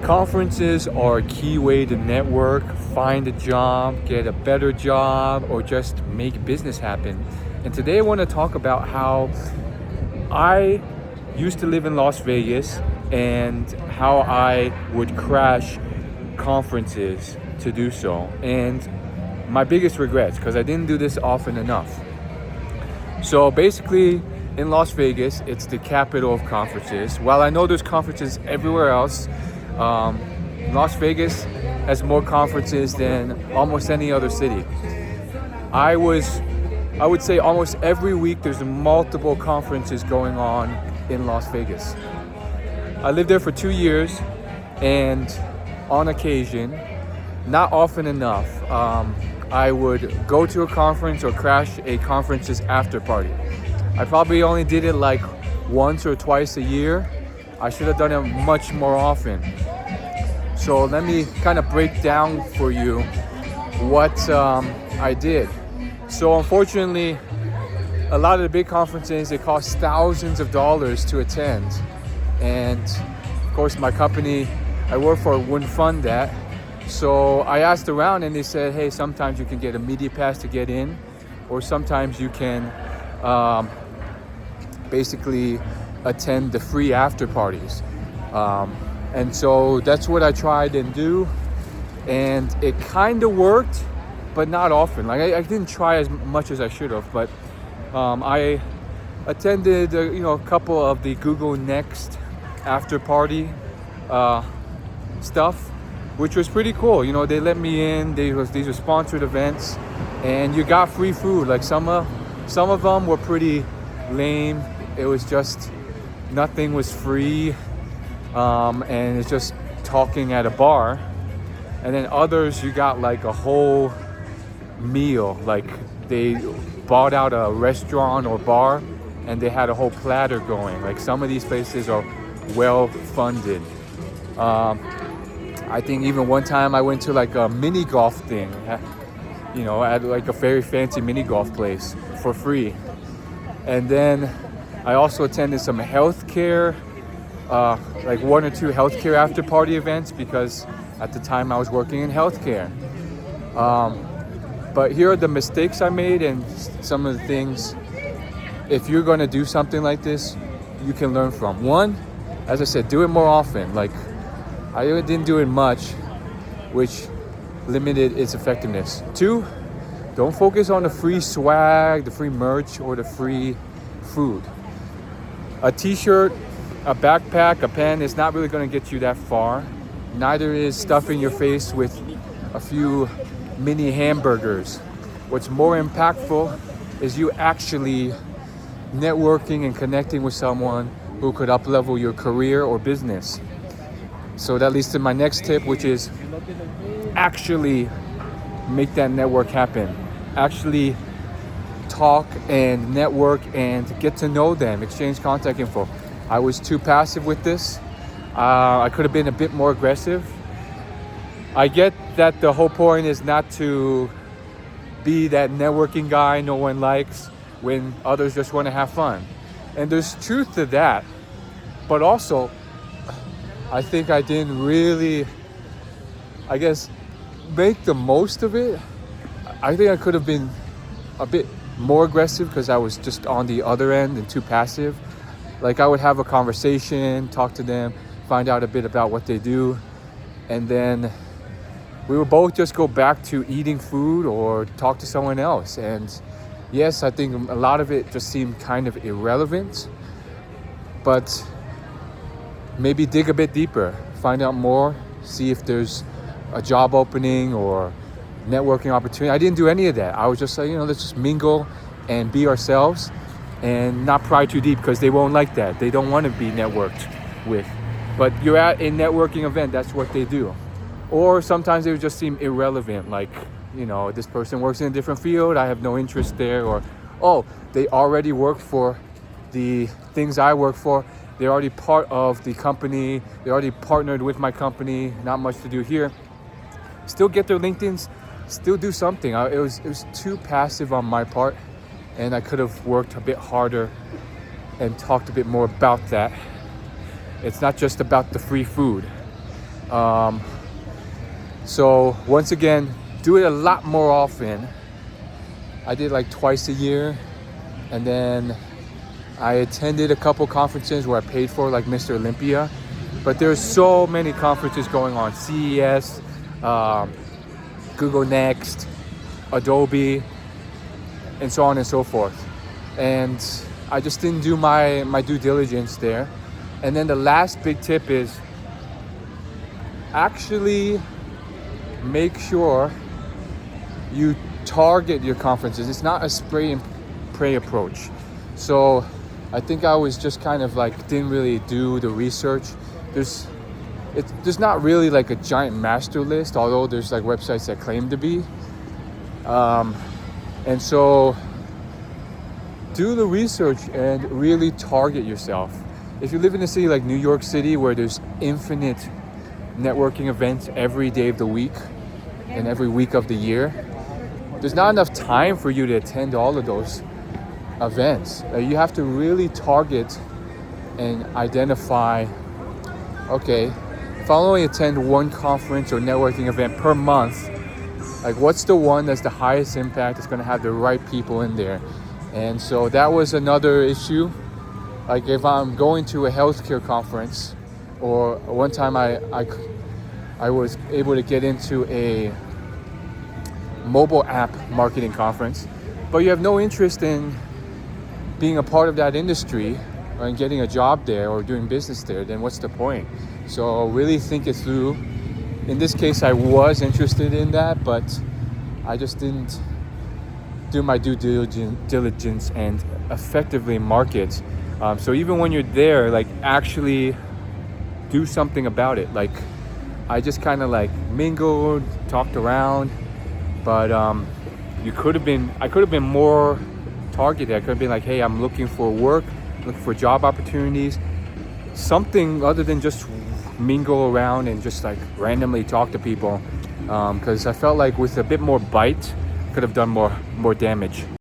Conferences are a key way to network, find a job, get a better job, or just make business happen. And today I want to talk about how I used to live in Las Vegas and how I would crash conferences to do so. And my biggest regrets, because I didn't do this often enough. So basically, in Las Vegas, it's the capital of conferences. While I know there's conferences everywhere else, Las Vegas has more conferences than almost any other city. I would say almost every week there's multiple conferences going on in Las Vegas. I lived there for 2 years, and on occasion, not often enough, I would go to a conference or crash a conference's after party. I probably only did it like once or twice a year. I should have done it much more often. So let me kind of break down for you what I did. So unfortunately, a lot of the big conferences, it costs thousands of dollars to attend. And of course, my company I work for wouldn't fund that. So I asked around and they said, hey, sometimes you can get a media pass to get in, or sometimes you can basically attend the free after parties. And so that's what I tried and do. And it kind of worked, but not often. Like I didn't try as much as I should have, but I attended a couple of the Google Next after party stuff, which was pretty cool. They let me in. These were sponsored events, and you got free food. Like some of them were pretty lame. It was just nothing was free, and it's just talking at a bar. And then others, you got like a whole meal. Like they bought out a restaurant or bar, and they had a whole platter going. Like some of these places are well funded. I think even one time I went to like a mini golf thing, at like a very fancy mini golf place for free. And then I also attended some healthcare, like 1 or 2 healthcare after party events, because at the time I was working in healthcare. But here are the mistakes I made and some of the things, if you're gonna do something like this, you can learn from. One, as I said, do it more often. Like I didn't do it much, which limited its effectiveness. 2, don't focus on the free swag, the free merch, or the free food. A t-shirt, a backpack, a pen is not really going to get you that far. Neither is stuffing your face with a few mini hamburgers. What's more impactful is you actually networking and connecting with someone who could up-level your career or business. So that leads to my next tip, which is actually make that network happen. Actually talk and network and get to know them, exchange contact info. I was too passive with this. I could have been a bit more aggressive. I get that the whole point is not to be that networking guy no one likes when others just want to have fun. And there's truth to that. But also, I think I didn't really, make the most of it. I think I could have been a bit more aggressive because I was just on the other end and too passive. Like I would have a conversation, talk to them, find out a bit about what they do, and then we would both just go back to eating food or talk to someone else. And yes, I think a lot of it just seemed kind of irrelevant, but maybe dig a bit deeper, find out more, see if there's a job opening or networking opportunity. I didn't do any of that. I was just like, let's just mingle and be ourselves and not pry too deep, because they won't like that. They don't want to be networked with. But you're at a networking event, that's what they do. Or sometimes they would just seem irrelevant, like, this person works in a different field, I have no interest there, or, oh, they already work for the things I work for, they're already part of the company, they already partnered with my company, not much to do here. Still get their LinkedIns, still do something. It was too passive on my part, and I could have worked a bit harder and talked a bit more about that. It's not just about the free food. So once again, do it a lot more often. I did like twice a year, and then I attended a couple conferences where I paid for, like Mr. Olympia. But there's so many conferences going on: CES, Google Next, Adobe, and so on and so forth. And I just didn't do my due diligence there. And then the last big tip is actually make sure you target your conferences. It's not a spray and pray approach. So I think I was just kind of like didn't really do the research. There's not really like a giant master list, although there's like websites that claim to be. And so do the research and really target yourself. If you live in a city like New York City, where there's infinite networking events every day of the week and every week of the year, there's not enough time for you to attend all of those events. You have to really target and identify, okay, if I only attend one conference or networking event per month, like what's the one that's the highest impact, that's going to have the right people in there? And so that was another issue. Like if I'm going to a healthcare conference, or one time I was able to get into a mobile app marketing conference, but you have no interest in being a part of that industry and getting a job there or doing business there, then what's the point? So really think it through. In this case, I was interested in that, but I just didn't do my due diligence and effectively market. So even when you're there, like actually do something about it. Like I just kind of like mingled, talked around, but I could have been more targeted. I could have been like, hey, I'm looking for work, looking for job opportunities, something other than just mingle around and just like randomly talk to people, because I felt like with a bit more bite, could have done more damage.